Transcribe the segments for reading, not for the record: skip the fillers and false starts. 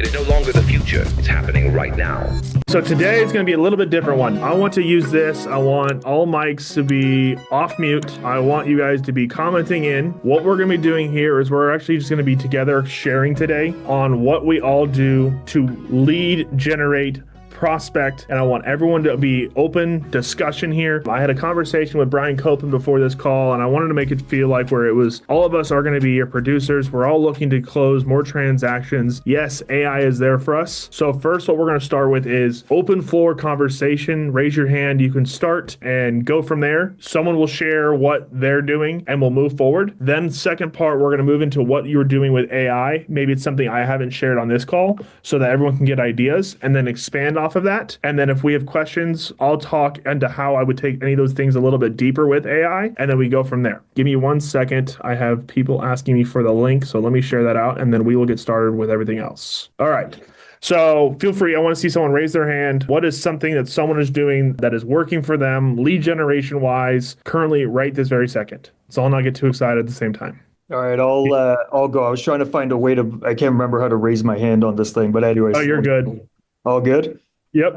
It is no longer the future. It's happening right now. So today is going to be a little bit different one. I want to use this. I want all mics to be off mute. I want you guys to be commenting in. What we're going to be doing here is we're actually just going to be together sharing today on what we all do to lead generate prospect, and I want everyone to be open discussion here. I had a conversation with Brian Copeland before this call, and I wanted to make it feel like where it was all of us are going to be your producers. We're all looking to close more transactions. Yes, AI is there for us. So first, what we're going to start with is open floor conversation. Raise your hand. You can start and go from there. Someone will share what they're doing, and we'll move forward. Then second part, we're going to move into what you're doing with AI. Maybe it's something I haven't shared on this call so that everyone can get ideas, and then expand off of that. And then if we have questions, I'll talk into how I would take any of those things a little bit deeper with AI, and then we go from there. Give me 1 second. I have people asking me for the link, so let me share that out, and then we will get started with everything else. All right. So feel free. I want to see someone raise their hand. What is something that someone is doing that is working for them, lead generation wise, currently right this very second? So I'll not get too excited at the same time. All right, I'll go. I was trying to find a way to. I can't remember how to raise my hand on this thing, but anyways. Oh, you're good. All good. Yep.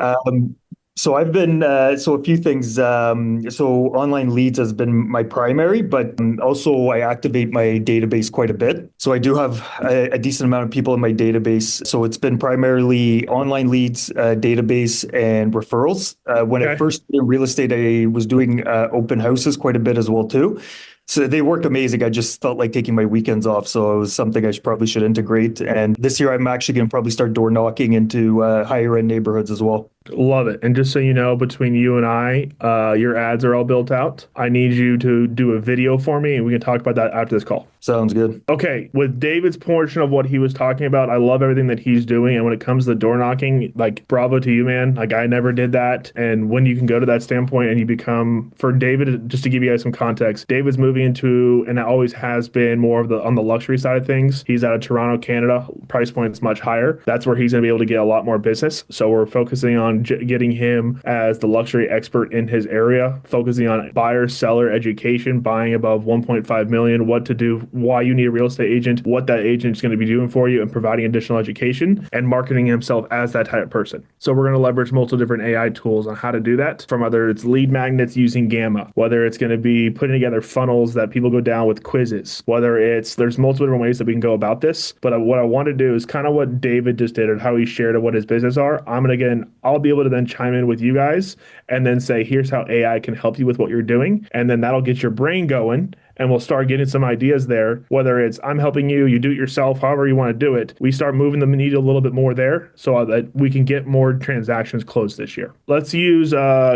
So I've been so a few things. So online leads has been my primary, but also I activate my database quite a bit. So I do have a decent amount of people in my database. So it's been primarily online leads, database, and referrals. When I first did real estate, I was doing open houses quite a bit as well too. So they work amazing. I just felt like taking my weekends off. So it was something probably should integrate. And this year, I'm actually going to probably start door knocking into higher end neighborhoods as well. Love it. And just so you know, between you and I, your ads are all built out. I need you to do a video for me, and we can talk about that after this call. Sounds good. Okay. With David's portion of what he was talking about, I love everything that he's doing. And when it comes to door knocking, like, bravo to you, man. Like, I never did that. And when you can go to that standpoint and you become, for David, just to give you guys some context, David's moving into, and it always has been, more of the on the luxury side of things. He's out of Toronto, Canada. Price point's much higher. That's where he's going to be able to get a lot more business. So we're focusing on getting him as the luxury expert in his area, focusing on buyer seller education, buying above 1.5 million, what to do, why you need a real estate agent, what that agent is going to be doing for you, and providing additional education and marketing himself as that type of person. So we're going to leverage multiple different AI tools on how to do that, from whether it's lead magnets using Gamma, whether it's going to be putting together funnels that people go down with quizzes, whether it's, there's multiple different ways that we can go about this. But what I want to do is kind of what David just did, or how he shared what his business are. I'll be able to then chime in with you guys and then say, here's how AI can help you with what you're doing. And then that'll get your brain going. And we'll start getting some ideas there, whether it's I'm helping you, you do it yourself, however you want to do it. We start moving the needle a little bit more there so that we can get more transactions closed this year. Let's use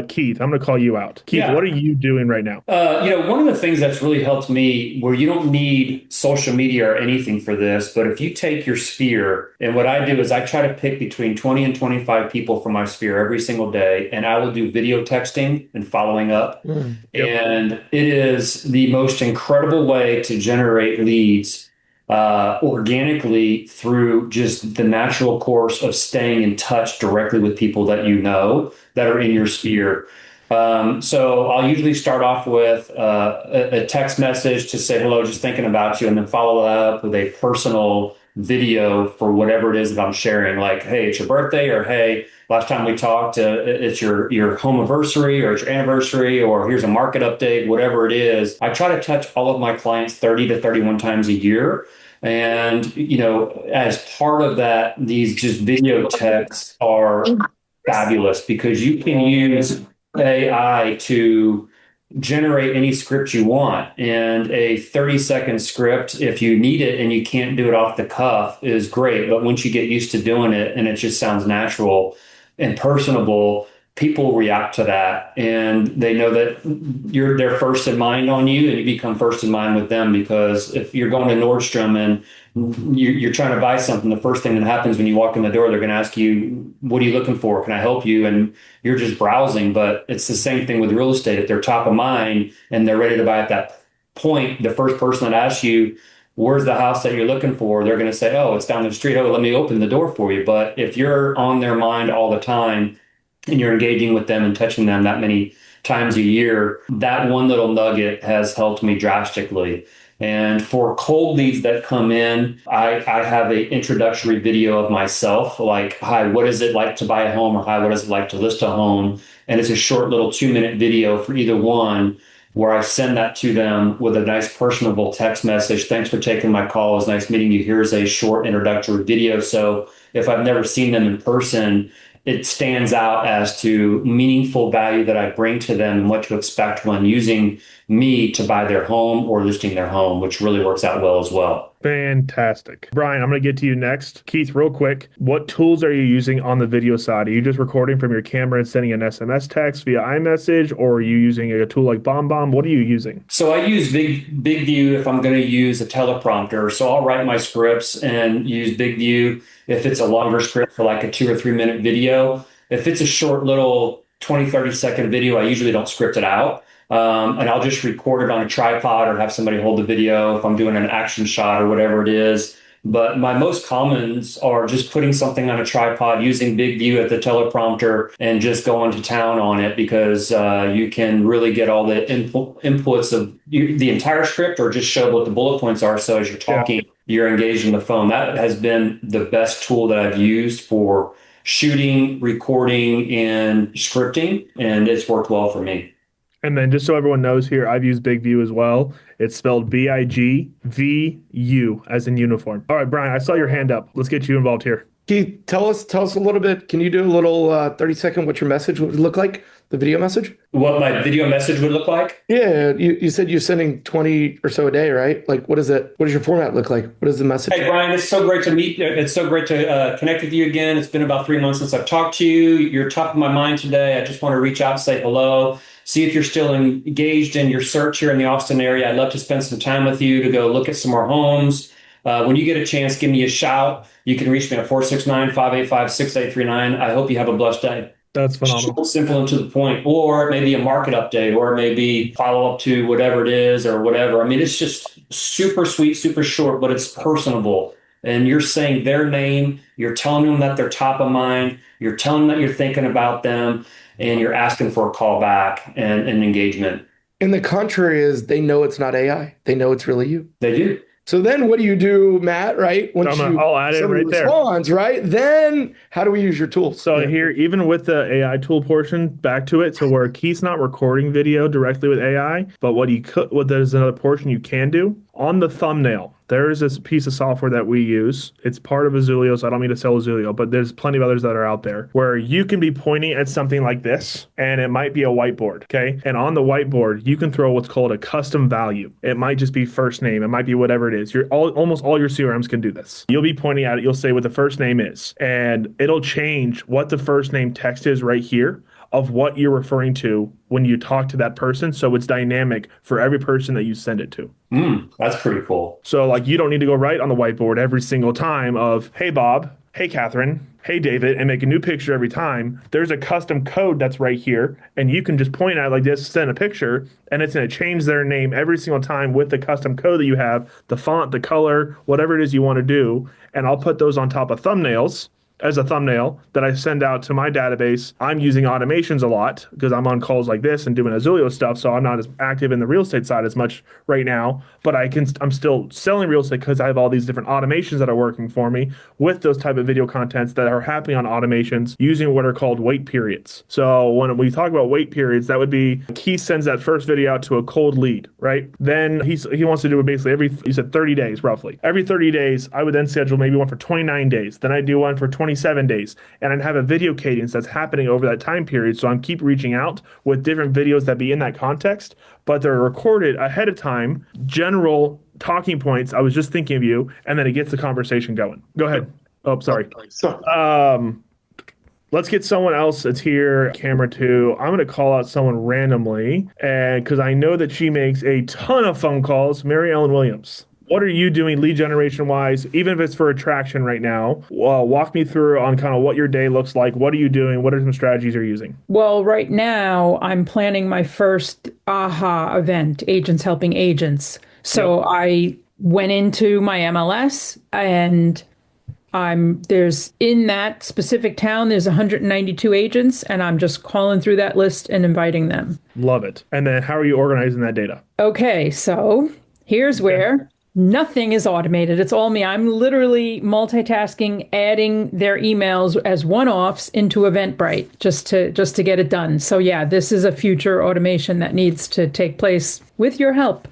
Keith. I'm going to call you out. Keith, What are you doing right now? One of the things that's really helped me, where you don't need social media or anything for this, but if you take your sphere, and what I do is I try to pick between 20 and 25 people from my sphere every single day, and I will do video texting and following up. Yep. And it is the most incredible way to generate leads organically through just the natural course of staying in touch directly with people that you know that are in your sphere. So I'll usually start off with a text message to say hello, just thinking about you, and then follow up with a personal video for whatever it is that I'm sharing, like, hey, it's your birthday, or hey, last time we talked, it's your home anniversary, or it's your anniversary, or here's a market update, whatever it is. I try to touch all of my clients 30 to 31 times a year. And, as part of that, these just video texts are fabulous because you can use AI to generate any script you want. And a 30-second script, if you need it and you can't do it off the cuff, is great. But once you get used to doing it and it just sounds natural and personable, people react to that, and they know that they're first in mind on you, and you become first in mind with them. Because if you're going to Nordstrom and you're trying to buy something, the first thing that happens when you walk in the door, they're going to ask you, what are you looking for? Can I help you? And you're just browsing. But it's the same thing with real estate. If they're top of mind and they're ready to buy at that point, the first person that asks you, where's the house that you're looking for? They're going to say, oh, it's down the street. Oh, let me open the door for you. But if you're on their mind all the time and you're engaging with them and touching them that many times a year, that one little nugget has helped me drastically. And for cold leads that come in, I have an introductory video of myself, like, hi, what is it like to buy a home? Or hi, what is it like to list a home? And it's a short little 2-minute video for either one where I send that to them with a nice personable text message. Thanks for taking my call. It was nice meeting you. Here's a short introductory video. So if I've never seen them in person, it stands out as to meaningful value that I bring to them and what to expect when using me to buy their home or listing their home, which really works out well as well. Fantastic. Brian, I'm going to get to you next. Keith, real quick, what tools are you using on the video side? Are you just recording from your camera and sending an SMS text via iMessage, or are you using a tool like BombBomb? What are you using? So I use Big View if I'm going to use a teleprompter. So I'll write my scripts and use Big View if it's a longer script for like a 2 or 3 minute video. If it's a short little 20, 30-second video, I usually don't script it out. And I'll just record it on a tripod or have somebody hold the video if I'm doing an action shot or whatever it is. But my most commons are just putting something on a tripod, using Big View at the teleprompter, and just going to town on it, because you can really get all the inputs of the entire script, or just show what the bullet points are. So as you're talking, you're engaged in the phone. That has been the best tool that I've used for shooting, recording, and scripting, and it's worked well for me. And then just so everyone knows here, I've used Big View as well. It's spelled BIGVU as in uniform. All right, Brian, I saw your hand up. Let's get you involved here. Keith, tell us a little bit. Can you do a little 30-second what your message would look like, the video message? What my video message would look like? Yeah, you said you're sending 20 or so a day, right? Like, what does your format look like? What is the message? Hey, Brian, it's so great to meet you. It's so great to connect with you again. It's been about 3 months since I've talked to you. You're top of my mind today. I just want to reach out and say hello, see if you're still engaged in your search here in the Austin area. I'd love to spend some time with you to go look at some more homes. When you get a chance, give me a shout. You can reach me at 469-585-6839. I hope you have a blessed day. That's phenomenal. Short, simple, and to the point. Or maybe a market update, or maybe follow up to whatever it is or whatever. I mean, it's just super sweet, super short, but it's personable. And you're saying their name, you're telling them that they're top of mind, you're telling them that you're thinking about them, and you're asking for a call back and engagement. And the contrary is they know it's not AI. They know it's really you. They do. So then what do you do, Matt, right? Once I'll add it right there. Responds, right? Then how do we use your tools? So here, even with the AI tool portion, back to it. So where Keith's not recording video directly with AI, but there's another portion you can do. On the thumbnail, there is this piece of software that we use. It's part of Azulio, so I don't mean to sell Azulio, but there's plenty of others that are out there where you can be pointing at something like this, and it might be a whiteboard, okay? And on the whiteboard, you can throw what's called a custom value. It might just be first name. It might be whatever it is. Almost all your CRMs can do this. You'll be pointing at it. You'll say what the first name is, and it'll change what the first name text is right here of what you're referring to when you talk to that person. So it's dynamic for every person that you send it to. That's pretty cool. So like you don't need to go write on the whiteboard every single time of, hey, Bob, hey, Catherine, hey, David, and make a new picture every time. There's a custom code that's right here, and you can just point at it like this, send a picture, and it's going to change their name every single time with the custom code that you have, the font, the color, whatever it is you want to do. And I'll put those on top of thumbnails as a thumbnail that I send out to my database. I'm using automations a lot because I'm on calls like this and doing Azulio stuff, so I'm not as active in the real estate side as much right now, but I'm still selling real estate because I have all these different automations that are working for me with those type of video contents that are happening on automations using what are called wait periods. So when we talk about wait periods, that would be Keith sends that first video out to a cold lead, right? Then he wants to do it basically he said 30 days roughly. Every 30 days, I would then schedule maybe one for 29 days. Then I do one for 27 days, and I'd have a video cadence that's happening over that time period. So I'm keep reaching out with different videos that be in that context, but they're recorded ahead of time, general talking points. I was just thinking of you, and then it gets the conversation going. Go ahead. Oh, sorry. Let's get someone else that's here, camera 2. I'm going to call out someone randomly, and because I know that she makes a ton of phone calls, Mary Ellen Williams. What are you doing lead generation wise, even if it's for attraction right now? Walk me through on kind of what your day looks like. What are you doing? What are some strategies you're using? Well, right now I'm planning my first AHA event, Agents Helping Agents. So I went into my MLS, and there's in that specific town, there's 192 agents, and I'm just calling through that list and inviting them. Love it. And then how are you organizing that data? Okay, so Here's where nothing is automated. It's all me. I'm literally multitasking, adding their emails as one-offs into Eventbrite just to get it done. So yeah, this is a future automation that needs to take place with your help.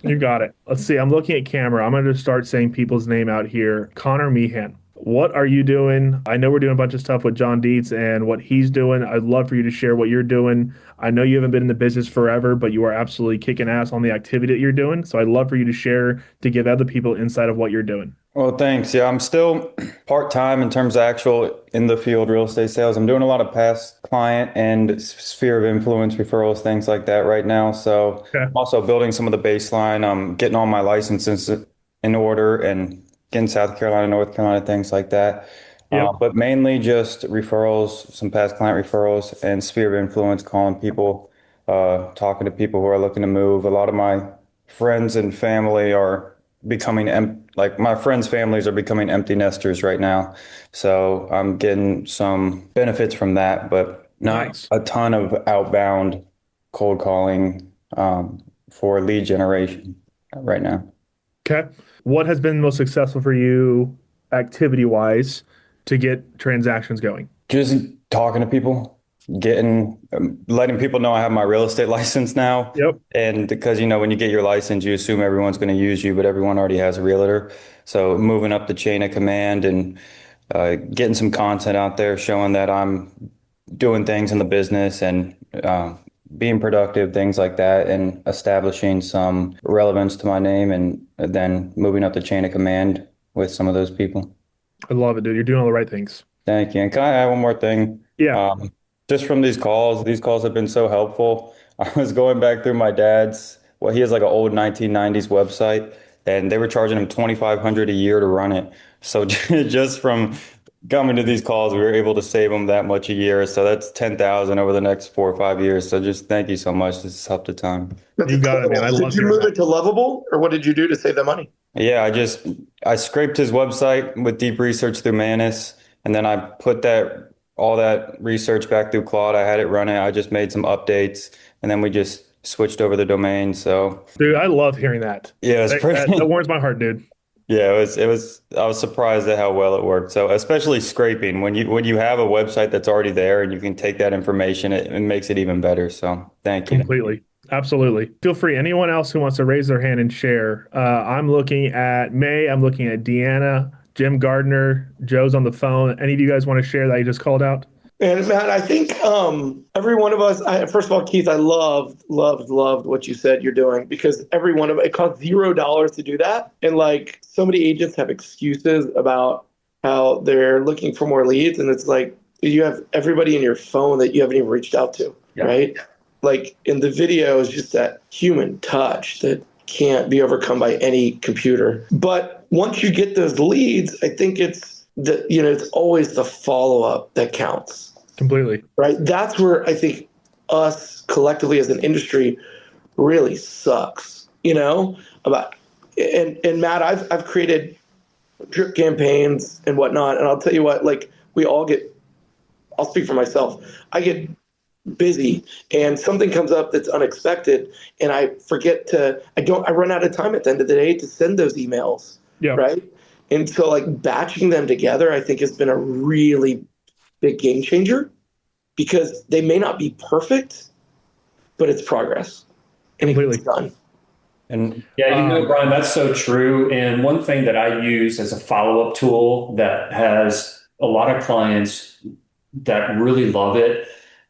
You got it. Let's see. I'm looking at camera. I'm going to start saying people's name out here. Connor Meehan. What are you doing? I know we're doing a bunch of stuff with John Dietz and what he's doing. I'd love for you to share what you're doing. I know you haven't been in the business forever, but you are absolutely kicking ass on the activity that you're doing. So I'd love for you to share to give other people insight of what you're doing. Well, thanks. Yeah, I'm still part-time in terms of actual in the field real estate sales. I'm doing a lot of past client and sphere of influence referrals, things like that right now. So Okay. I'm also building some of the baseline. I'm getting all my licenses in order and getting South Carolina, North Carolina, things like that. Yep. But mainly just referrals, some past client referrals and sphere of influence, calling people, talking to people who are looking to move. A lot of my friends and family are becoming like my friends' families are becoming empty nesters right now. So I'm getting some benefits from that, but not Nice. a ton of outbound cold calling for lead generation right now. Okay. What has been most successful for you activity wise to get transactions going? Just talking to people, getting, letting people know I have my real estate license now. Yep. And because, when you get your license, you assume everyone's going to use you, but everyone already has a realtor. So moving up the chain of command and getting some content out there showing that I'm doing things in the business and being productive, things like that, and establishing some relevance to my name and then moving up the chain of command with some of those people. I love it, dude. You're doing all the right things. Thank you. And can I add one more thing? Yeah. Just from these calls have been so helpful. I was going back through my dad's, well, he has like an old 1990s website, and they were charging him $2,500 a year to run it. So just from coming to these calls, we were able to save him that much a year. So that's 10,000 over the next 4 or 5 years. So just thank you so much. This has helped a ton. You got it, man. I love Did you hearing move that. it to Lovable, or what did you do to save that money? Yeah, I scraped his website with deep research through Manus, and then I put all that research back through Claude. I had it running. I just made some updates, and then we just switched over the domain. So Dude, I love hearing that. yeah, it's pretty. That warms my heart, dude. Yeah, it was. I was surprised at how well it worked. So especially scraping, when you have a website that's already there and you can take that information, it makes it even better. So thank you. Completely. Absolutely. Feel free. Anyone else who wants to raise their hand and share. I'm looking at May. I'm looking at Deanna, Jim Gardner, Joe's on the phone. Any of you guys want to share that you just called out? And Matt, I think every one of us, first of all, Keith, I loved what you said you're doing, because every one of it costs $0 to do that. And like, so many agents have excuses about how they're looking for more leads. And it's like, you have everybody in your phone that you haven't even reached out to, right? Like in the video is just that human touch that can't be overcome by any computer. But once you get those leads, I think it's always the follow-up that counts. Completely. Right. That's where I think us collectively as an industry really sucks, about, and Matt, I've created drip campaigns and whatnot. And I'll tell you what, like I'll speak for myself. I get busy and something comes up that's unexpected and I run out of time at the end of the day to send those emails. Yeah. Right. And so like batching them together, I think has been a really big game changer, because they may not be perfect, but it's progress. And Completely. it's done. And Yeah, Brian, that's so true. And one thing that I use as a follow-up tool that has a lot of clients that really love it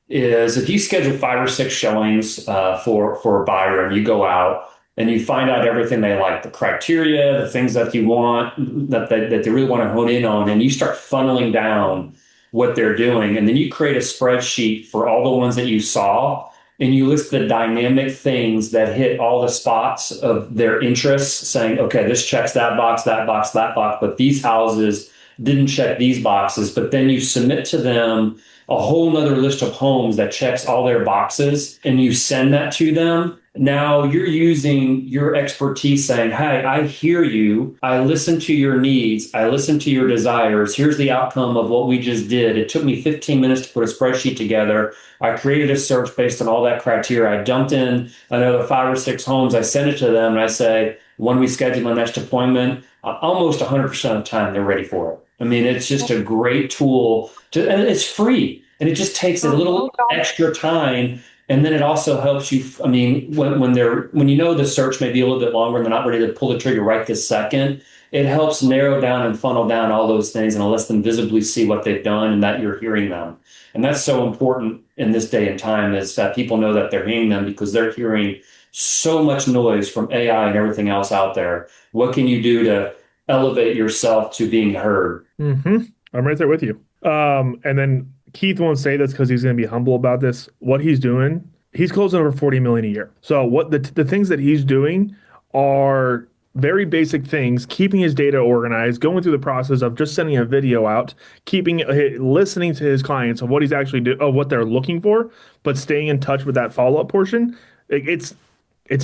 is if you schedule 5 or 6 showings for a buyer and you go out and you find out everything they like, the criteria, the things that you want, that they really want to hone in on, and you start funneling down what they're doing. And then you create a spreadsheet for all the ones that you saw, and you list the dynamic things that hit all the spots of their interests, saying, okay, this checks that box, that box, that box, but these houses didn't check these boxes. But then you submit to them a whole nother list of homes that checks all their boxes, and you send that to them. Now you're using your expertise saying, hey, I hear you. I listen to your needs. I listen to your desires. Here's the outcome of what we just did. It took me 15 minutes to put a spreadsheet together. I created a search based on all that criteria. I dumped in another 5 or 6 homes. I sent it to them and I say, when we schedule my next appointment, almost 100% of the time they're ready for it. I mean, it's just a great tool and it's free. And it just takes a little extra time. And then it also helps you. I mean, when you know the search may be a little bit longer and they're not ready to pull the trigger right this second, it helps narrow down and funnel down all those things and it lets them visibly see what they've done and that you're hearing them. And that's so important in this day and time is that people know that they're hearing them because they're hearing so much noise from AI and everything else out there. What can you do to elevate yourself to being heard? Mm-hmm. I'm right there with you. And then Keith won't say this because he's going to be humble about this. What he's doing, he's closing over 40 million a year. So what the things that he's doing are very basic things, keeping his data organized, going through the process of just sending a video out, listening to his clients of what he's actually of what they're looking for, but staying in touch with that follow-up portion. It's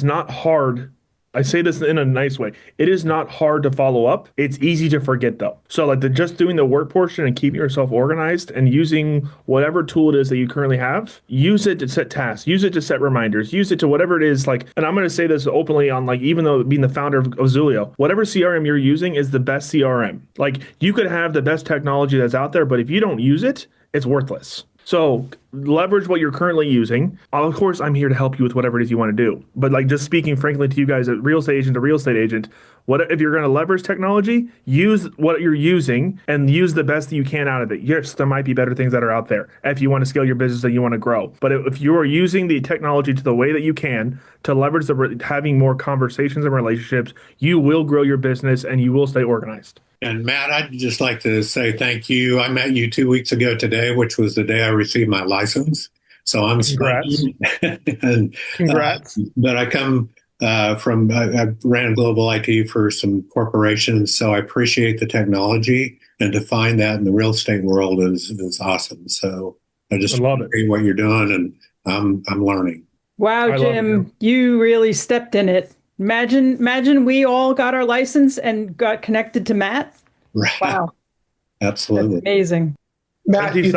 not hard. I say this in a nice way. It is not hard to follow up. It's easy to forget though. So like just doing the work portion and keeping yourself organized and using whatever tool it is that you currently have, use it to set tasks, use it to set reminders, use it to whatever it is like, and I'm going to say this openly on like, even though being the founder of Azulio, whatever CRM you're using is the best CRM. Like you could have the best technology that's out there, but if you don't use it, it's worthless. So leverage what you're currently using. Of course, I'm here to help you with whatever it is you want to do. But like just speaking frankly to you guys, a real estate agent to real estate agent, what if you're going to leverage technology, use what you're using and use the best that you can out of it. Yes, there might be better things that are out there if you want to scale your business and you want to grow. But if you are using the technology to the way that you can to leverage having more conversations and relationships, you will grow your business and you will stay organized. And Matt, I'd just like to say thank you. I met you 2 weeks ago today, which was the day I received my license. So I'm Congrats. and Congrats. But I come I ran global IT for some corporations, so I appreciate the technology, and to find that in the real estate world is awesome. So I love it. What you're doing, and I'm learning. Wow, Jim, you really stepped in it. Imagine we all got our license and got connected to Matt. Right. Wow. Absolutely. That's amazing. Matt, you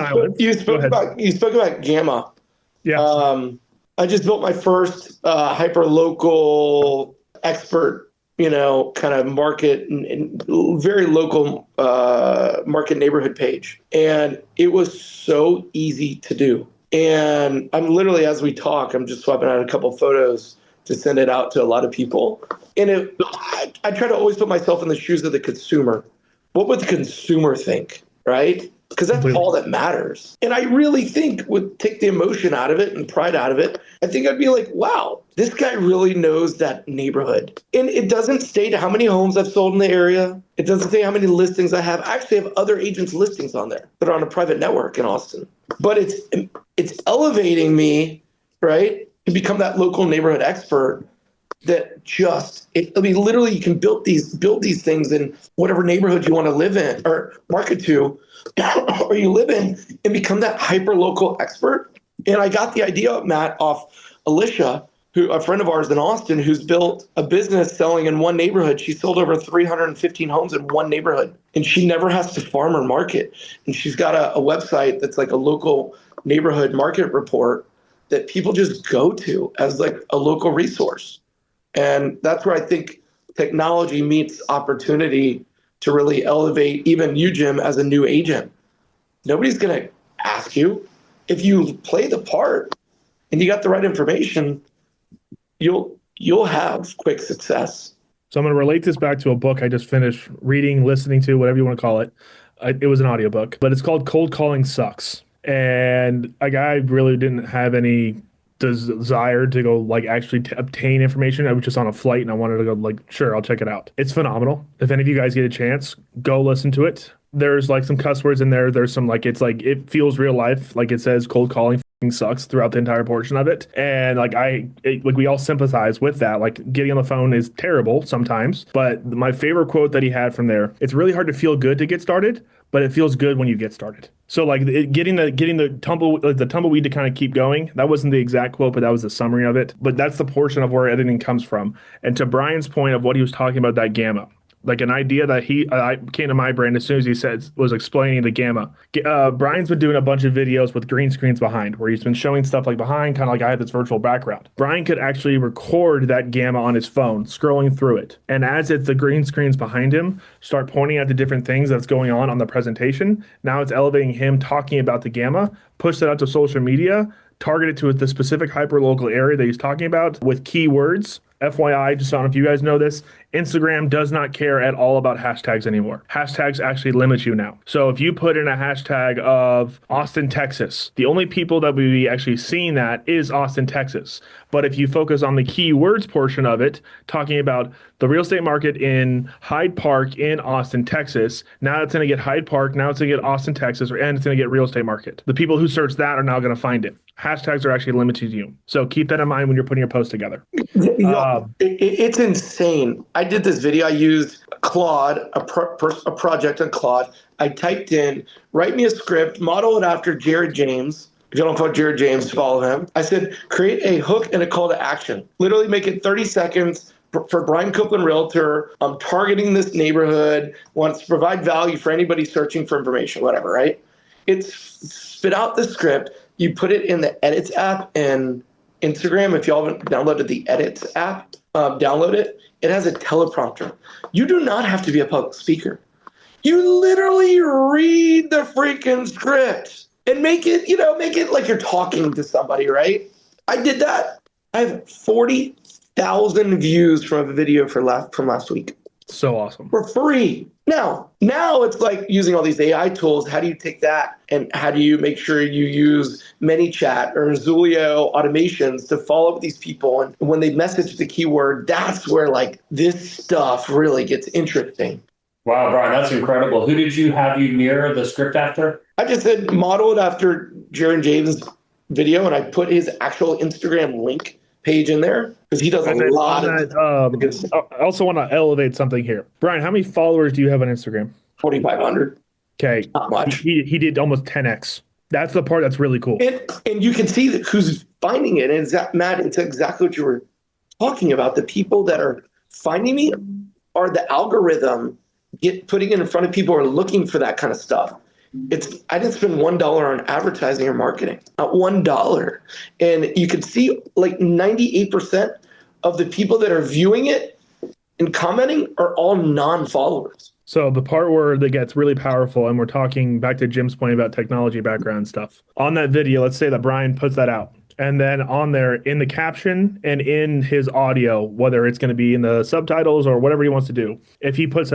spoke about Gamma. Yeah. I just built my first hyperlocal expert, kind of market and very local market neighborhood page. And it was so easy to do. And I'm literally, as we talk, I'm just swapping out a couple photos to send it out to a lot of people. And I try to always put myself in the shoes of the consumer. What would the consumer think, right? Because that's all that matters. And I really think would take the emotion out of it and pride out of it. I think I'd be like, wow, this guy really knows that neighborhood. And it doesn't state how many homes I've sold in the area. It doesn't say how many listings I have. I actually have other agents' listings on there that are on a private network in Austin. But it's elevating me, right, to become that local neighborhood expert that literally you can build these things in whatever neighborhood you want to live in or market to or you live in and become that hyper local expert. And I got the idea, Matt, off Alicia, a friend of ours in Austin, who's built a business selling in one neighborhood. She sold over 315 homes in one neighborhood, and she never has to farm or market. And she's got a website that's like a local neighborhood market report that people just go to as like a local resource. And that's where I think technology meets opportunity to really elevate even you, Jim, as a new agent. Nobody's going to ask you. If you play the part and you got the right information, you'll have quick success. So I'm going to relate this back to a book I just finished reading, listening to, whatever you want to call it. It was an audiobook, but it's called Cold Calling Sucks. And a guy really didn't have any desire to go like actually obtain information. I was just on a flight and I wanted to go like, sure, I'll check it out. It's phenomenal. If any of you guys get a chance, go listen to it. There's like some cuss words in there. There's some like, it's like, it feels real life. Like it says cold calling sucks throughout the entire portion of it. And like we all sympathize with that. Like getting on the phone is terrible sometimes. But my favorite quote that he had from there, it's really hard to feel good to get started, but it feels good when you get started. So like getting the tumbleweed to kind of keep going. That wasn't the exact quote, but that was the summary of it. But that's the portion of where everything comes from. And to Brian's point of what he was talking about, that gamma. Like an idea that I came to my brain as soon as he was explaining the gamma. Brian's been doing a bunch of videos with green screens behind, where he's been showing stuff like behind, kind of like I have this virtual background. Brian could actually record that gamma on his phone, scrolling through it. And as it's the green screens behind him, start pointing at the different things that's going on the presentation. Now it's elevating him talking about the gamma, push that out to social media, target it to the specific hyperlocal area that he's talking about with keywords. FYI, just I don't know if you guys know this, Instagram does not care at all about hashtags anymore. Hashtags actually limit you now. So if you put in a hashtag of Austin, Texas, the only people that will be actually seeing that is Austin, Texas. But if you focus on the keywords portion of it, talking about the real estate market in Hyde Park in Austin, Texas, now it's going to get Hyde Park, now it's going to get Austin, Texas, and it's going to get real estate market. The people who search that are now going to find it. Hashtags are actually limited to you. So keep that in mind when you're putting your post together. It's insane. I did this video. I used Claude, a project on Claude. I typed in, write me a script, model it after Jared James. If you don't follow Jared James, follow him. I said, create a hook and a call to action. Literally make it 30 seconds for Brian Copeland Realtor. I'm targeting this neighborhood, wants to provide value for anybody searching for information, whatever, right? It's spit out the script. You put it in the Edits app and Instagram. If y'all haven't downloaded the Edits app, download it. It has a teleprompter. You do not have to be a public speaker. You literally read the freaking script and make it like you're talking to somebody, right? I did that. I have 40,000 views from a video from last week. So awesome. For free. Now it's like using all these AI tools. How do you take that and how do you make sure you use ManyChat or Azulio automations to follow up with these people? And when they message the keyword, that's where like this stuff really gets interesting. Wow, Brian, that's incredible. Who did you have you mirror the script after? I just said model it after Jaron James' video, and I put his actual Instagram link page in there because he does a lot of I also want to elevate something here. Brian, how many followers do you have on Instagram? 4,500. Okay. Not much. He did almost 10x. That's the part that's really cool. And you can see that who's finding it. And Matt, it's exactly what you were talking about. The people that are finding me are the algorithm putting it in front of people who are looking for that kind of stuff. I didn't spend $1 on advertising or marketing, not $1. And you can see like 98% of the people that are viewing it and commenting are all non-followers. So the part where that gets really powerful, and we're talking back to Jim's point about technology background stuff. On that video, let's say that Brian puts that out. And then on there, in the caption and in his audio, whether it's going to be in the subtitles or whatever he wants to do, if he puts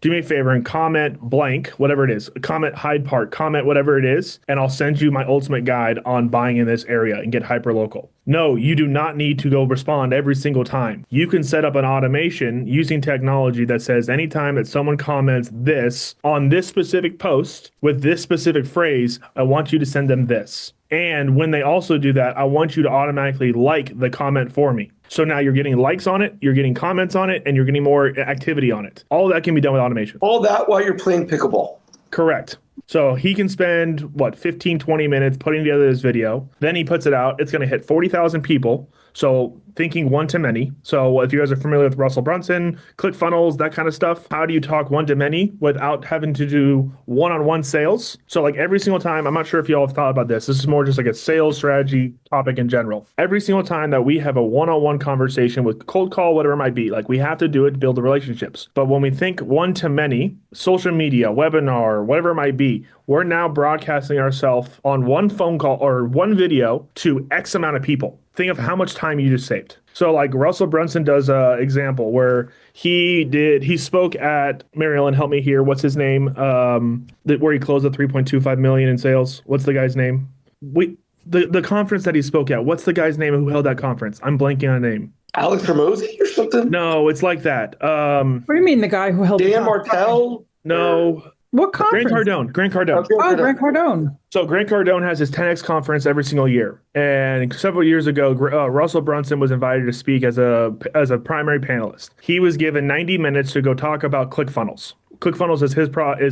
do me a favor and comment blank, whatever it is, comment Hyde Park, comment whatever it is, and I'll send you my ultimate guide on buying in this area and get hyperlocal. No, you do not need to go respond every single time. You can set up an automation using technology that says anytime that someone comments this on this specific post with this specific phrase, I want you to send them this. And when they also do that, I want you to automatically like the comment for me. So now you're getting likes on it, you're getting comments on it, and you're getting more activity on it. All of that can be done with automation. All that while you're playing pickleball. Correct. So he can spend, 15, 20 minutes putting together this video. Then he puts it out. It's going to hit 40,000 people. So thinking one to many. So if you guys are familiar with Russell Brunson, ClickFunnels, that kind of stuff, how do you talk one to many without having to do one-on-one sales? So like every single time, I'm not sure if y'all have thought about this. This is more just like a sales strategy topic in general. Every single time that we have a one-on-one conversation with cold call, whatever it might be, like we have to do it to build the relationships. But when we think one to many, social media, webinar, whatever it might be, we're now broadcasting ourselves on one phone call or one video to X amount of people. Think of how much time you just saved. So like Russell Brunson does a example where he spoke at, Marilyn, help me here. What's his name? Where he closed at 3.25 million in sales. What's the guy's name? The conference that he spoke at. What's the guy's name who held that conference? I'm blanking on a name. Alex Ramosi or something? No, it's like that. What do you mean the guy who held Dan Martell? No. What Grant conference? Cardone. Grant Cardone. Okay, Oh, Grant Cardone. So Grant Cardone has his 10X conference every single year, and several years ago, Russell Brunson was invited to speak as a primary panelist. He was given 90 minutes to go talk about ClickFunnels. ClickFunnels is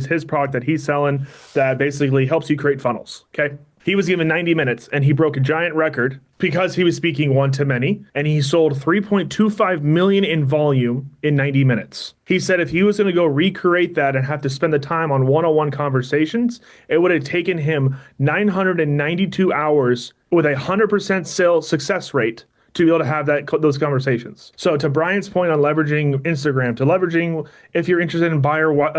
his product that he's selling that basically helps you create funnels. Okay. He was given 90 minutes and he broke a giant record because he was speaking one to many, and he sold 3.25 million in volume in 90 minutes. He said if he was going to go recreate that and have to spend the time on one-on-one conversations, it would have taken him 992 hours with a 100% sales success rate to be able to have those conversations. So to Brian's point on leveraging Instagram, to leveraging if you're interested in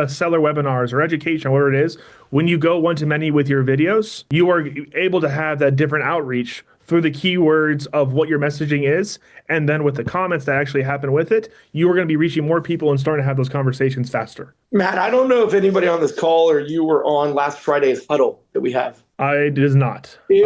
seller webinars or education, whatever it is, when you go one to many with your videos, you are able to have that different outreach through the keywords of what your messaging is. And then with the comments that actually happen with it, you are going to be reaching more people and starting to have those conversations faster. Matt, I don't know if anybody on this call or you were on last Friday's huddle that we have. I did not. You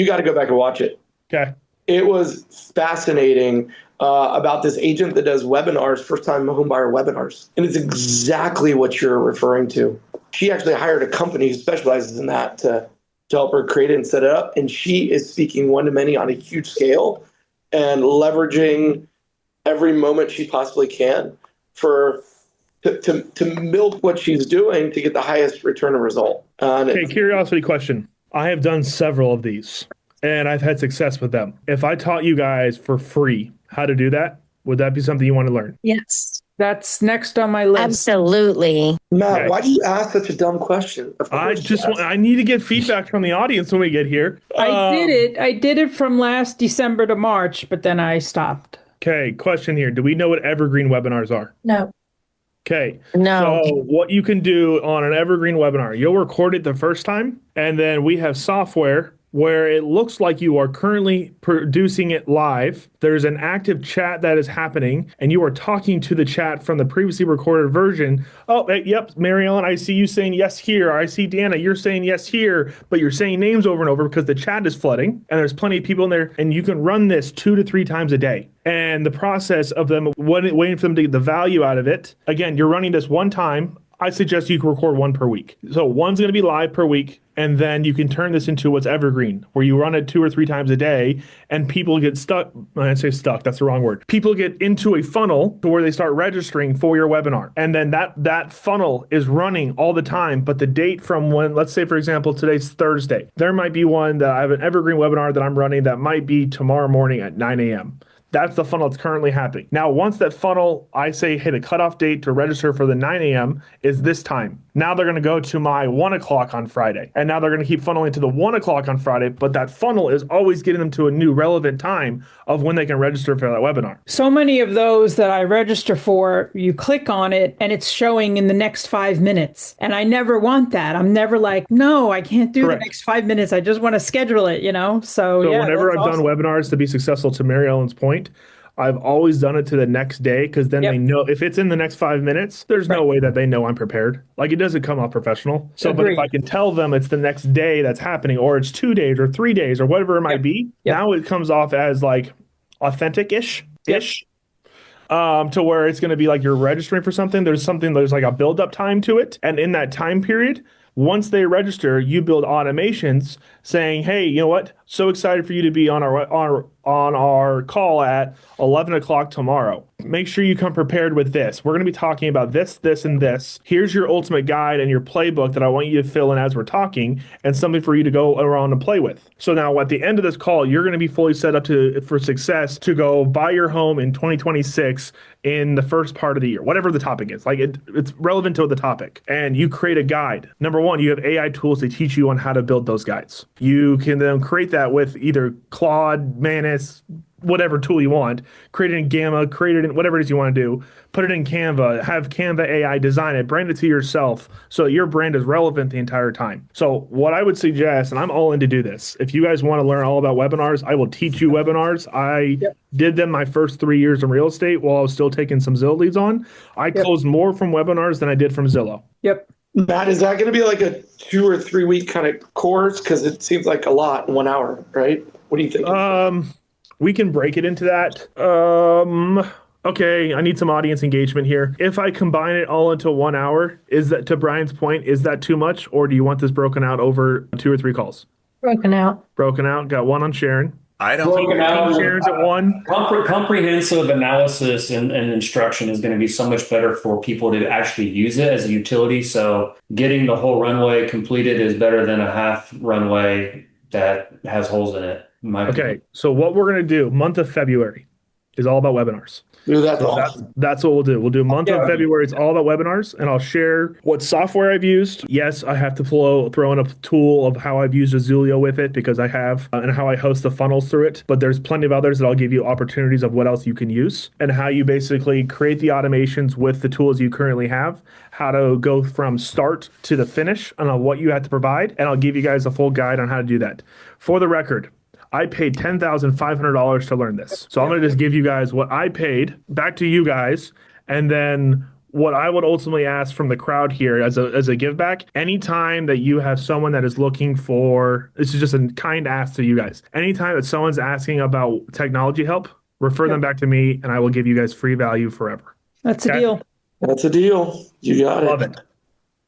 got to go back and watch it. Okay. It was fascinating about this agent that does webinars, first-time homebuyer webinars. And it's exactly what you're referring to. She actually hired a company who specializes in that to help her create it and set it up. And she is speaking one-to-many on a huge scale and leveraging every moment she possibly can to milk what she's doing to get the highest return of result. Okay, curiosity question. I have done several of these, and I've had success with them. If I taught you guys for free how to do that, would that be something you want to learn? Yes. That's next on my list. Absolutely. Matt, Okay. why do you ask such a dumb question? I need to get feedback from the audience when we get here. I did it from last December to March, but then I stopped. Okay, question here. Do we know what evergreen webinars are? No. Okay. No. So what you can do on an evergreen webinar, you'll record it the first time, and then we have software where it looks like you are currently producing it live. There's an active chat that is happening, and you are talking to the chat from the previously recorded version. Oh, yep, Mary Ellen, I see you saying yes here. I see Deanna, you're saying yes here, but you're saying names over and over because the chat is flooding, and there's plenty of people in there, and you can run this 2 to 3 times a day. And the process of them waiting for them to get the value out of it, again, you're running this one time. I suggest you can record one per week. So one's going to be live per week, and then you can turn this into what's evergreen, where you run it 2 or 3 times a day, and people get stuck. I say stuck, that's the wrong word. People get into a funnel to where they start registering for your webinar. And then that funnel is running all the time, but the date from when, let's say, for example, today's Thursday. There might be one that I have an evergreen webinar that I'm running that might be tomorrow morning at 9 a.m. That's the funnel that's currently happening. Now, once that funnel, I say, hit a cutoff date to register for the 9 a.m. is this time. Now they're going to go to my 1 o'clock on Friday. And now they're going to keep funneling to the 1 o'clock on Friday. But that funnel is always getting them to a new relevant time of when they can register for that webinar. So many of those that I register for, you click on it and it's showing in the next 5 minutes. And I never want that. I'm never like, no, I can't do Correct. the next 5 minutes. I just want to schedule it, So yeah, whenever I've that's done webinars to be successful, to Mary Ellen's point, I've always done it to the next day, because then they know if it's in the next 5 minutes, there's no way that they know I'm prepared. Like, it doesn't come off professional. So, but if I can tell them it's the next day that's happening, or it's 2 days or 3 days or whatever it might be, now it comes off as like authentic-ish. To where it's going to be like you're registering for something. There's like a build-up time to it. And in that time period, once they register, you build automations saying, hey, you know what? So excited for you to be on our call at 11 o'clock tomorrow. Make sure you come prepared with this. We're going to be talking about this, this, and this. Here's your ultimate guide and your playbook that I want you to fill in as we're talking, and something for you to go around and play with. So now at the end of this call, you're going to be fully set up for success to go buy your home in 2026 in the first part of the year, whatever the topic is. Like, it's relevant to the topic. And you create a guide. Number one, you have AI tools to teach you on how to build those guides. You can then create that with either Claude, Manus, whatever tool you want, create it in Gamma, create it in whatever it is you want to do, put it in Canva, have Canva AI design it, brand it to yourself so your brand is relevant the entire time. So what I would suggest, and I'm all in to do this, if you guys want to learn all about webinars, I will teach you webinars. I did them my first 3 years in real estate while I was still taking some Zillow leads on. I closed more from webinars than I did from Zillow. Matt, is that going to be like a 2 or 3 week kind of course? Because it seems like a lot in 1 hour, right? What do you think? We can break it into that. okay, I need some audience engagement here. If I combine it all into 1 hour, is that, to Brian's point, is that too much? Or do you want this broken out over 2 or 3 calls? Broken out. Broken out. Got one on Sharon. I don't. Broken out with Sharon's at one. comprehensive analysis and instruction is going to be so much better for people to actually use it as a utility. So getting the whole runway completed is better than a half runway that has holes in it. Okay, so what we're going to do, month of February, is all about webinars. Dude, that's So awesome. that's what we'll do. We'll do a month of February. It's all about webinars, and I'll share what software I've used. Yes, I have to throw in a tool of how I've used Azulio with it because I have, and how I host the funnels through it. But there's plenty of others that I'll give you opportunities of what else you can use and how you basically create the automations with the tools you currently have, how to go from start to the finish, and on what you have to provide. And I'll give you guys a full guide on how to do that. For the record, I paid $10,500 to learn this. So I'm going to just give you guys what I paid back to you guys. And then what I would ultimately ask from the crowd here as a give back, anytime that you have someone that is looking for, this is just a kind ask to you guys. Anytime that someone's asking about technology help, refer them back to me and I will give you guys free value forever. That's a deal. That's a deal. You got Love it.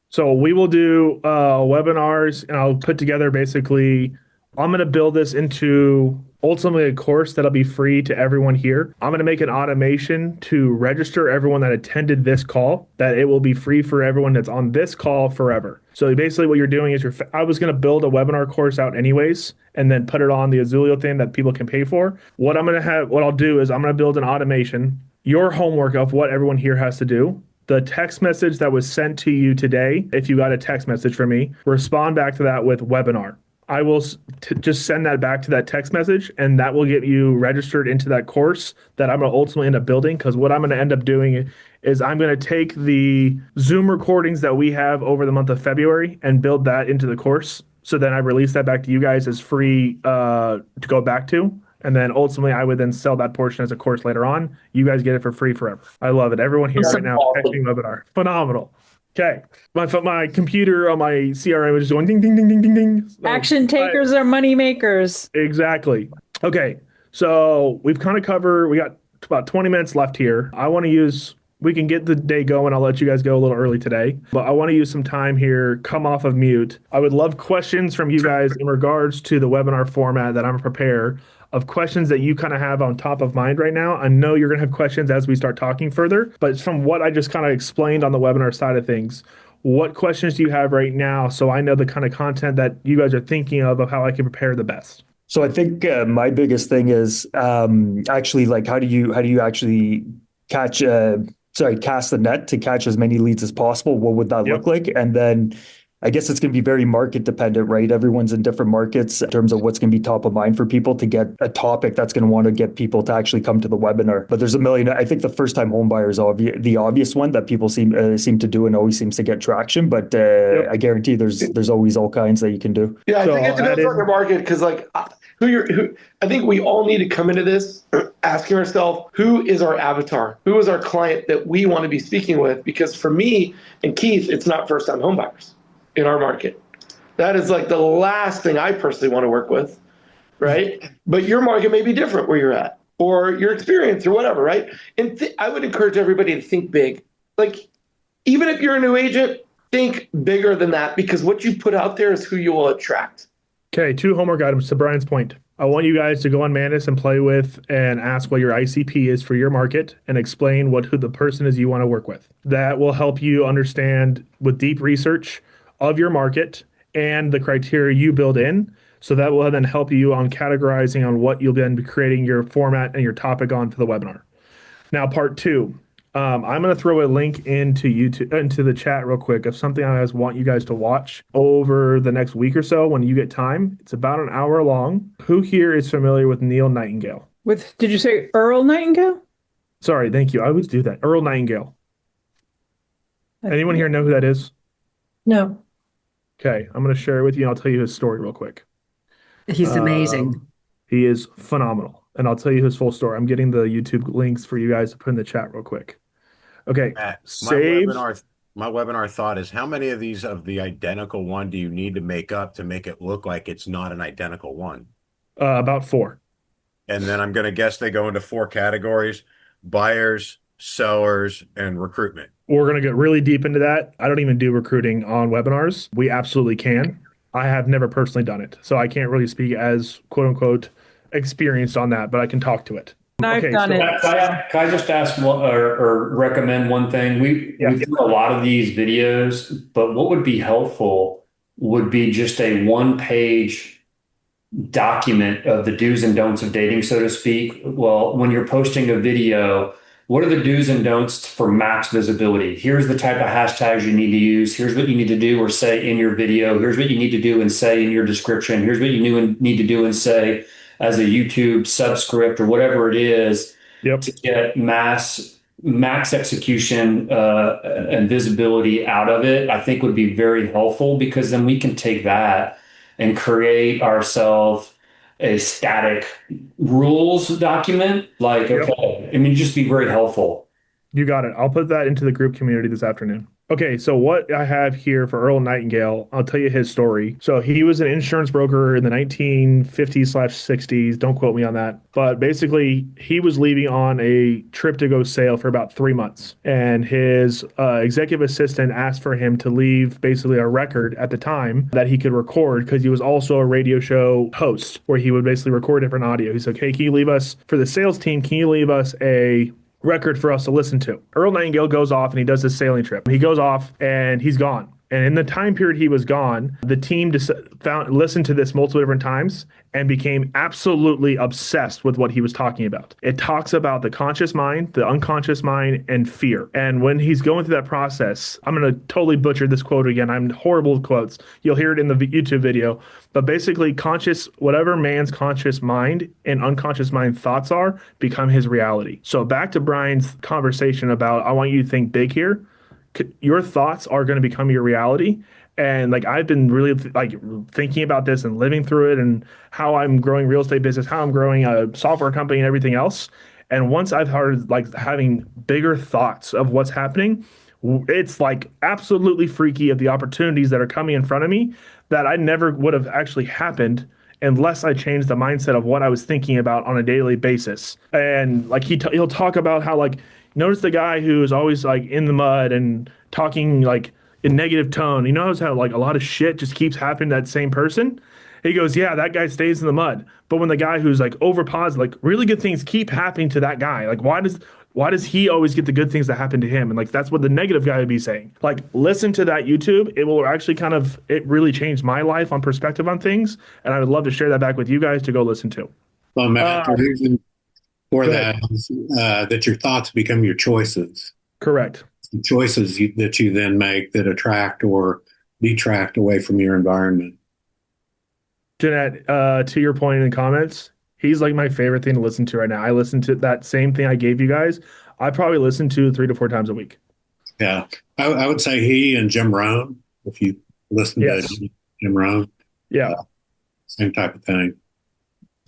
So we will do webinars and I'll put together basically, I'm going to build this into ultimately a course that'll be free to everyone here. I'm going to make an automation to register everyone that attended this call, that it will be free for everyone that's on this call forever. So basically what you're doing is I was going to build a webinar course out anyways, and then put it on the Azulio thing that people can pay for. What I'll do is I'm going to build an automation, your homework of what everyone here has to do. The text message that was sent to you today, if you got a text message from me, respond back to that with webinar. I will just send that back to that text message, and that will get you registered into that course that I'm going to ultimately end up building. Because what I'm going to end up doing is I'm going to take the Zoom recordings that we have over the month of February and build that into the course. So then I release that back to you guys as free to go back to. And then ultimately I would then sell that portion as a course later on. You guys get it for free forever. I love it. Everyone here right now, texting webinar. Phenomenal. Okay, my computer on my CRM is just going ding, ding, ding, ding, ding, ding. So, Action takers are money makers. Exactly. Okay, so we've kind of covered, we got about 20 minutes left here. We can get the day going. I'll let you guys go a little early today, but I want to use some time here, come off of mute. I would love questions from you guys in regards to the webinar format that I'm prepared of questions that you kind of have on top of mind right now. I know you're going to have questions as we start talking further, but from what I just kind of explained on the webinar side of things, what questions do you have right now? So I know the kind of content that you guys are thinking of how I can prepare the best. So I think my biggest thing is actually like how do you actually cast the net to catch as many leads as possible? What would that look like? And then I guess it's going to be very market dependent, right? Everyone's in different markets in terms of what's going to be top of mind for people to get a topic that's going to want to get people to actually come to the webinar. But there's a million. I think the first time home buyer is the obvious one that people seem to do and always seems to get traction. But I guarantee there's always all kinds that you can do. Yeah, I think it depends on your market because like I think we all need to come into this asking ourselves, who is our avatar? Who is our client that we want to be speaking with? Because for me and Keith, it's not first time home buyers in our market. That is like the last thing I personally want to work with, right? But your market may be different where you're at or your experience or whatever, right? And I would encourage everybody to think big. Like, even if you're a new agent, think bigger than that because what you put out there is who you will attract. Okay, 2 homework items to Brian's point. I want you guys to go on Manus and play with and ask what your ICP is for your market and explain who the person is you want to work with. That will help you understand with deep research of your market and the criteria you build in. So that will then help you on categorizing on what you'll then be creating your format and your topic on for the webinar. Now, part 2, I'm going to throw a link into YouTube, into the chat real quick of something I want you guys to watch over the next week or so when you get time. It's about an hour long. Who here is familiar with Neil Nightingale? Did you say Earl Nightingale? Sorry, thank you. I always do that. Earl Nightingale. Anyone here know who that is? No. Okay, I'm going to share it with you and I'll tell you his story real quick. He's amazing. He is phenomenal. And I'll tell you his full story. I'm getting the YouTube links for you guys to put in the chat real quick. Okay, Matt, save. My webinar thought is how many of these of the identical one do you need to make up to make it look like it's not an identical one? About 4. And then I'm going to guess they go into 4 categories. buyers, sellers, and recruitment. We're going to get really deep into that. I don't even do recruiting on webinars. We absolutely can. I have never personally done it, so I can't really speak as quote unquote experienced on that, but I can talk to it. I've done it. Can I just ask or recommend one thing? We do a lot of these videos, but what would be helpful would be just a one-page document of the do's and don'ts of dating, so to speak. Well, when you're posting a video, what are the do's and don'ts for max visibility? Here's the type of hashtags you need to use. Here's what you need to do or say in your video. Here's what you need to do and say in your description. Here's what you need to do and say as a YouTube subscript or whatever it is to get max execution and visibility out of it. I think would be very helpful, because then we can take that and create ourselves a static rules document. Like, okay, I mean, just be very helpful. You got it. I'll put that into the group community this afternoon. Okay, so what I have here for Earl Nightingale, I'll tell you his story. So he was an insurance broker in the 1950s/60s. Don't quote me on that. But basically, he was leaving on a trip to go sail for about 3 months. And his executive assistant asked for him to leave basically a record at the time that he could record, because he was also a radio show host where he would basically record different audio. He said, okay, can you leave us, for the sales team, can you leave us a record for us to listen to? Earl Nightingale goes off and he does this sailing trip. He goes off and he's gone. And in the time period he was gone, the team listened to this multiple different times and became absolutely obsessed with what he was talking about. It talks about the conscious mind, the unconscious mind, and fear. And when he's going through that process, I'm going to totally butcher this quote again. I'm horrible with quotes. You'll hear it in the YouTube video. But basically, whatever man's conscious mind and unconscious mind thoughts are, become his reality. So back to Brian's conversation about, I want you to think big here. Your thoughts are going to become your reality. And like, I've been really thinking about this and living through it, and how I'm growing real estate business, how I'm growing a software company and everything else. And once I've started having bigger thoughts of what's happening, it's like absolutely freaky of the opportunities that are coming in front of me that I never would have actually happened unless I changed the mindset of what I was thinking about on a daily basis. And like he'll talk about how notice the guy who is always in the mud and talking in negative tone. He knows how a lot of shit just keeps happening to that same person. He goes, yeah, that guy stays in the mud. But when the guy who's over positive, really good things keep happening to that guy. Why does he always get the good things that happen to him? And that's what the negative guy would be saying. Listen to that YouTube. It will actually it really changed my life on perspective on things. And I would love to share that back with you guys to go listen to. Well, Matt, the reason for that is that your thoughts become your choices. Correct. The choices that you then make that attract or detract away from your environment. Jeanette, to your point in the comments, he's my favorite thing to listen to right now. I listen to that same thing I gave you guys. I probably listen to 3 to 4 times a week. Yeah. I would say he and Jim Rohn, if you listen to Jim Rohn. Yeah. Same type of thing.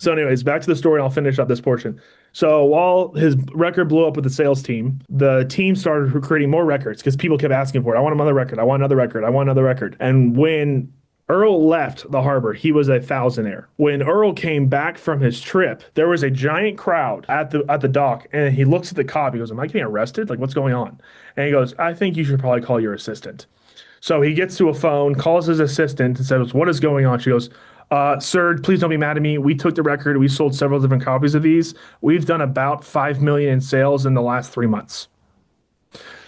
So anyways, back to the story. I'll finish up this portion. So while his record blew up with the sales team, the team started creating more records because people kept asking for it. I want another record. I want another record. I want another record. And when Earl left the harbor, he was a thousandaire. When Earl came back from his trip, there was a giant crowd at the dock, and he looks at the cop. He goes, am I getting arrested? What's going on? And he goes, I think you should probably call your assistant. So he gets to a phone, calls his assistant, and says, what is going on? She goes, sir, please don't be mad at me. We took the record. We sold several different copies of these. We've done about $5 million in sales in the last 3 months.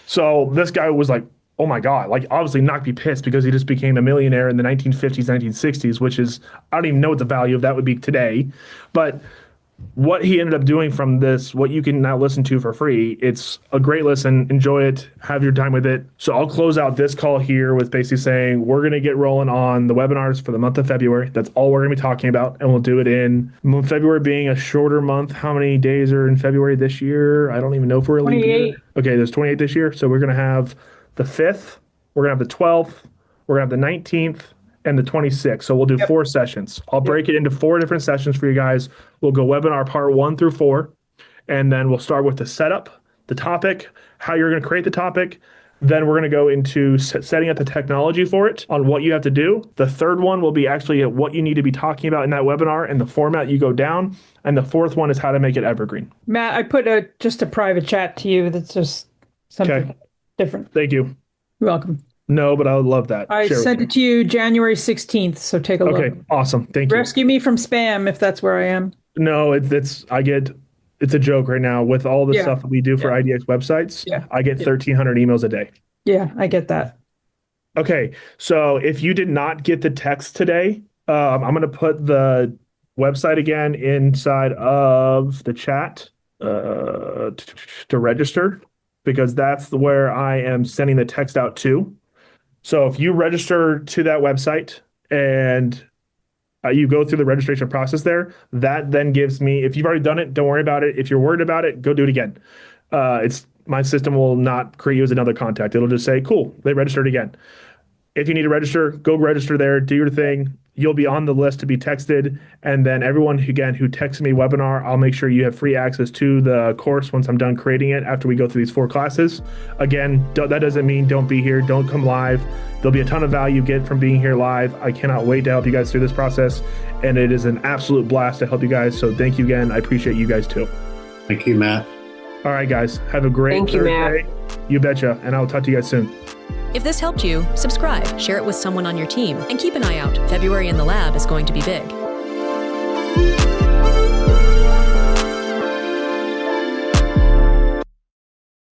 So this guy was like, oh my God, obviously not be pissed because he just became a millionaire in the 1950s, 1960s, which is, I don't even know what the value of that would be today. But what he ended up doing from this, what you can now listen to for free, it's a great listen. Enjoy it. Have your time with it. So I'll close out this call here with basically saying we're going to get rolling on the webinars for the month of February. That's all we're going to be talking about. And we'll do it in February being a shorter month. How many days are in February this year? I don't even know if we're a leap year. Okay, there's 28 this year. So we're going to have the 5th, we're going to have the 12th, we're going to have the 19th, and the 26th. So we'll do 4 sessions. I'll break it into 4 different sessions for you guys. We'll go webinar part 1 through 4, and then we'll start with the setup, the topic, how you're going to create the topic, Then we're going to go into setting up the technology for it on what you have to do. The third one will be actually what you need to be talking about in that webinar and the format you go down. And the fourth one is how to make it evergreen. Matt, I put just a private chat to you that's just something different. Thank you. You're welcome. No, but I would love that. I sent it to you January 16th, so take a look. Okay, awesome. Thank you. Rescue me from spam if that's where I am. No, it's a joke right now with all the stuff that we do for IDX websites. Yeah. I get 1,300 emails a day. Yeah, I get that. Okay, so if you did not get the text today, I'm going to put the website again inside of the chat to register, because that's where I am sending the text out to. So if you register to that website and you go through the registration process there, that then gives me, if you've already done it, don't worry about it. If you're worried about it, go do it again. My system will not create you as another contact. It'll just say, cool, they registered again. If you need to register, go register there, do your thing. You'll be on the list to be texted. And then everyone, again, who texts me webinar, I'll make sure you have free access to the course once I'm done creating it after we go through these 4 classes. Again, that doesn't mean don't be here, don't come live. There'll be a ton of value you get from being here live. I cannot wait to help you guys through this process. And it is an absolute blast to help you guys. So thank you again. I appreciate you guys too. Thank you, Matt. All right, guys. Have a great Thursday. You betcha. And I'll talk to you guys soon. If this helped you, subscribe, share it with someone on your team, and keep an eye out. February in the lab is going to be big.